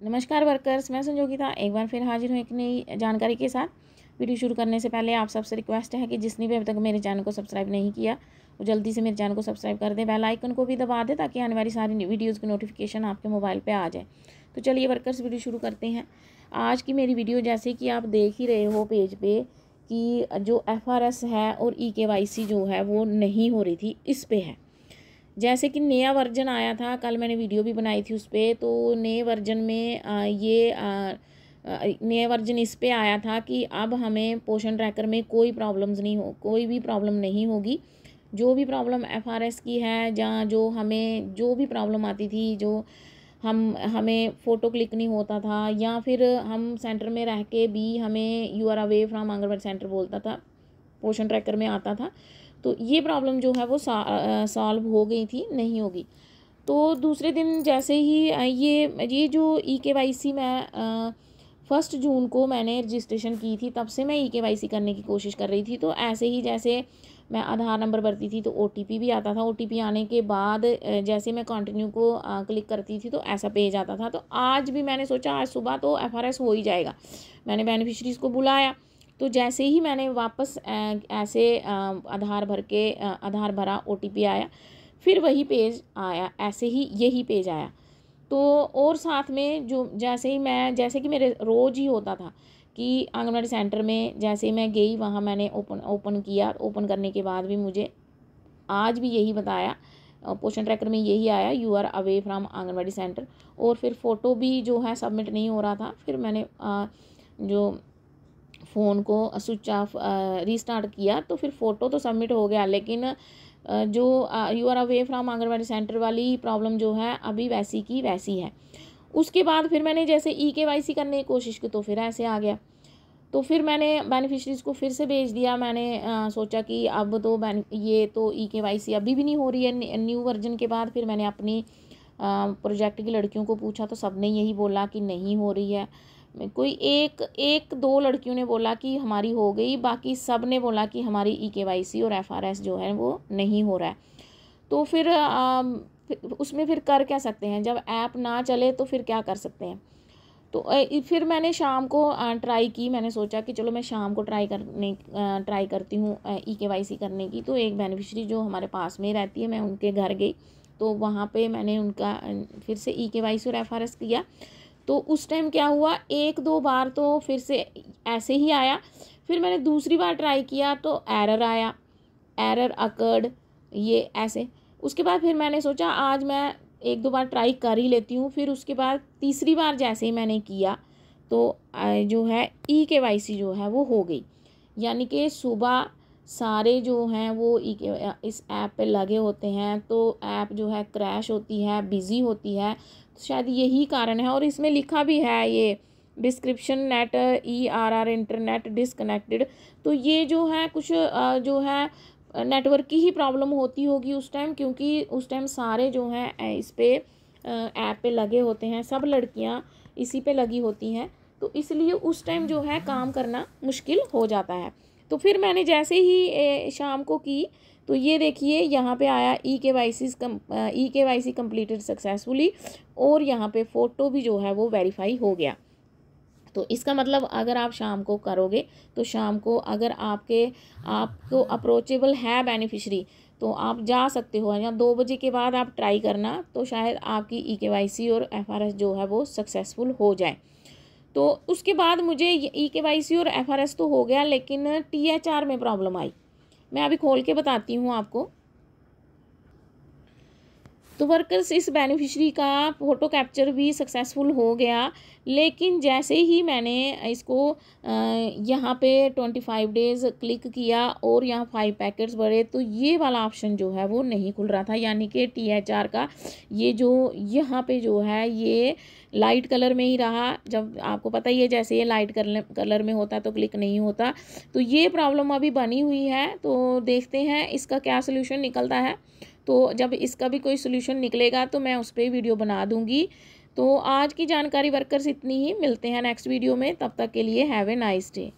नमस्कार वर्कर्स, मैं संजोगिता एक बार फिर हाजिर हूँ एक नई जानकारी के साथ। वीडियो शुरू करने से पहले आप सबसे रिक्वेस्ट है कि जिसने भी अभी तक मेरे चैनल को सब्सक्राइब नहीं किया वो जल्दी से मेरे चैनल को सब्सक्राइब कर दें, बेल आइकन को भी दबा दें ताकि आने वाली सारी वीडियोज़ की नोटिफिकेशन आपके मोबाइल पर आ जाए। तो चलिए वर्कर्स, वीडियो शुरू करते हैं। आज की मेरी वीडियो जैसे कि आप देख ही रहे हो पेज पे कि जो FRS है और EKYC जो है वो नहीं हो रही थी, इस पे है। जैसे कि नया वर्जन आया था, कल मैंने वीडियो भी बनाई थी उस पर। तो नए वर्जन में नया वर्जन इस पे आया था कि अब हमें पोषण ट्रैकर में कोई भी प्रॉब्लम नहीं होगी। जो भी प्रॉब्लम FRS की है, जहाँ जो भी प्रॉब्लम आती थी, जो हमें फ़ोटो क्लिक नहीं होता था, या फिर हम सेंटर में रह के भी हमें you are away from anganwadi centre बोलता था, पोषण ट्रैकर में आता था। तो ये प्रॉब्लम जो है वो सॉल्व हो गई थी, नहीं होगी। तो दूसरे दिन जैसे ही ये जो EKYC मैं 1 जून को मैंने रजिस्ट्रेशन की थी, तब से मैं EKYC करने की कोशिश कर रही थी। तो ऐसे ही जैसे मैं आधार नंबर भरती थी तो OTP भी आता था। OTP आने के बाद जैसे मैं कंटिन्यू को क्लिक करती थी तो ऐसा पेज आता था। तो आज भी मैंने सोचा आज सुबह तो FRS हो ही जाएगा। मैंने बेनिफिशरीज़ को बुलाया, तो जैसे ही मैंने वापस ऐसे आधार भरा, OTP आया, फिर वही पेज आया, ऐसे ही यही पेज आया। तो और साथ में जैसे कि मेरे रोज़ ही होता था कि आंगनबाड़ी सेंटर में जैसे ही मैं गई वहाँ मैंने ओपन किया। ओपन करने के बाद भी मुझे आज भी यही बताया, पोषण ट्रैकर में यही आया, you are away from anganwadi centre. और फिर फ़ोटो भी जो है सबमिट नहीं हो रहा था। फिर मैंने जो फ़ोन को स्विच ऑफ रीस्टार्ट किया तो फिर फ़ोटो तो सबमिट हो गया, लेकिन जो you are away from anganwadi centre वाली प्रॉब्लम जो है अभी वैसी की वैसी है। उसके बाद फिर मैंने जैसे EKYC करने की कोशिश की तो फिर ऐसे आ गया। तो फिर मैंने बेनिफिशरीज़ को फिर से भेज दिया। मैंने सोचा कि अब तो ये तो EKYC अभी भी नहीं हो रही है न्यू वर्जन के बाद। फिर मैंने अपनी प्रोजेक्ट की लड़कियों को पूछा तो सबने यही बोला कि नहीं हो रही है। कोई एक दो लड़कियों ने बोला कि हमारी हो गई, बाकी सब ने बोला कि हमारी EKYC और FRS जो है वो नहीं हो रहा है। तो फिर उसमें फिर कर क्या सकते हैं, जब ऐप ना चले तो फिर क्या कर सकते हैं। तो फिर मैंने शाम को ट्राई की। मैंने सोचा कि चलो मैं शाम को ट्राई करती हूँ EKYC करने की। तो एक बेनिफिशरी जो हमारे पास में रहती है, मैं उनके घर गई तो वहाँ पे मैंने उनका फिर से EKYC और FRS किया। तो उस टाइम क्या हुआ, 1-2 बार तो फिर से ऐसे ही आया। फिर मैंने दूसरी बार ट्राई किया तो एरर आया, एरर अकर्ड, ये ऐसे। उसके बाद फिर मैंने सोचा आज मैं 1-2 बार ट्राई कर ही लेती हूँ। फिर उसके बाद तीसरी बार जैसे ही मैंने किया तो जो है EKYC जो है वो हो गई। यानी कि सुबह सारे जो हैं वो इस ऐप पे लगे होते हैं, तो ऐप जो है क्रैश होती है, बिज़ी होती है। तो शायद यही कारण है। और इसमें लिखा भी है ये description net ERR internet disconnected. तो ये जो है कुछ जो है नेटवर्क की ही प्रॉब्लम होती होगी उस टाइम, क्योंकि उस टाइम सारे जो हैं इस पे ऐप पे लगे होते हैं, सब लड़कियां इसी पे लगी होती हैं। तो इसलिए उस टाइम जो है काम करना मुश्किल हो जाता है। तो फिर मैंने जैसे ही शाम को की तो ये देखिए यहाँ पे आया EKYC कंप्लीटेड सक्सेसफुली, और यहाँ पे फ़ोटो भी जो है वो वेरीफाई हो गया। तो इसका मतलब अगर आप शाम को करोगे तो शाम को अगर आपको अप्रोचेबल है बेनिफिशरी तो आप जा सकते हो, या 2 बजे के बाद आप ट्राई करना, तो शायद आपकी EKYC और FRS जो है वो सक्सेसफुल हो जाए। तो उसके बाद मुझे EKYC और FRS तो हो गया, लेकिन THR में प्रॉब्लम आई। मैं अभी खोल के बताती हूँ आपको। तो वर्कर्स, इस बेनिफिशरी का फ़ोटो कैप्चर भी सक्सेसफुल हो गया, लेकिन जैसे ही मैंने इसको यहाँ पे 25 डेज़ क्लिक किया और यहाँ 5 पैकेट्स भरे तो ये वाला ऑप्शन जो है वो नहीं खुल रहा था। यानी कि THR का ये जो यहाँ पे जो है ये लाइट कलर में ही रहा। जब आपको पता ही है जैसे ये लाइट कलर में होता है तो क्लिक नहीं होता। तो ये प्रॉब्लम अभी बनी हुई है, तो देखते हैं इसका क्या सोल्यूशन निकलता है। तो जब इसका भी कोई सोल्यूशन निकलेगा तो मैं उस पर वीडियो बना दूंगी। तो आज की जानकारी वर्कर्स इतनी ही, मिलते हैं नेक्स्ट वीडियो में, तब तक के लिए हैव ए नाइस डे।